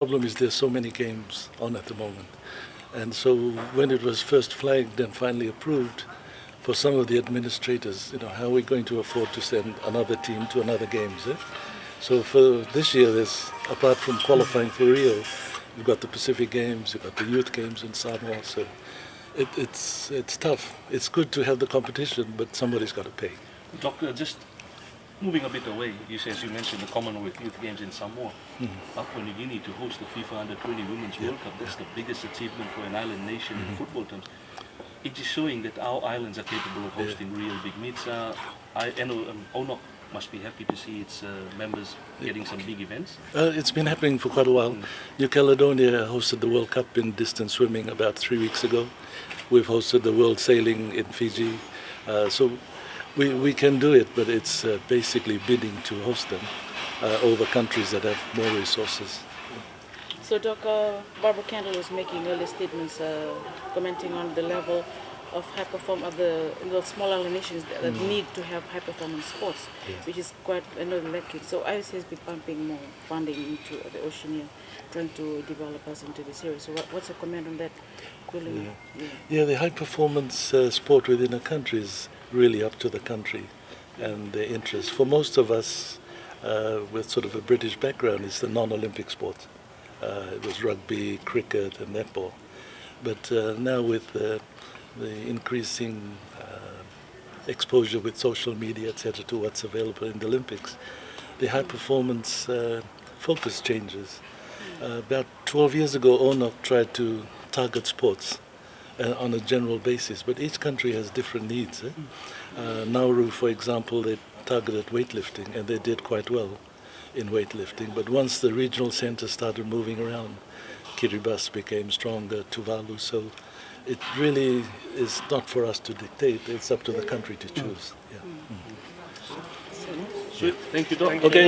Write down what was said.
problem is there's so many games on at the moment. And so when it was first flagged and finally approved, for some of the administrators, how are we going to afford to send another team to another games? So for this year, there's, apart from qualifying for Rio, you've got the Pacific Games, you've got the Youth Games in Samoa. So it's tough. It's good to have the competition, but somebody's got to pay. Doctor, just moving a bit away, as you mentioned, the Commonwealth Youth Games in Samoa. Papua New Guinea to host the FIFA Under-20 Women's World Cup, that's the biggest achievement for an island nation in football terms. It is showing that our islands are capable of hosting real big meets. Onoc must be happy to see its members getting some big events. It's been happening for quite a while. New Caledonia hosted the World Cup in distance swimming about 3 weeks ago. We've hosted the World Sailing in Fiji. So we can do it, but it's basically bidding to host them over countries that have more resources. So Dr. Barbara Kendall was making early statements commenting on the level of high performance of the smaller nations that need to have high performance sports, which is quite lacking. So IOC has been pumping more funding into the Oceania, trying to develop us into this area. So what's your comment on that? Yeah, the high performance sport within a country is really up to the country and their interests. For most of us with sort of a British background, it's the non-Olympic sports. It was rugby, cricket and netball. But now with the increasing exposure with social media, etc., to what's available in the Olympics, the high performance focus changes. About 12 years ago, Onoc tried to target sports on a general basis, but each country has different needs. Nauru, for example, they targeted weightlifting and they did quite well in weightlifting, but once the regional centers started moving around, Kiribati became stronger, Tuvalu, so it really is not for us to dictate, it's up to the country to choose. Sweet. Thank you, Doc. Okay.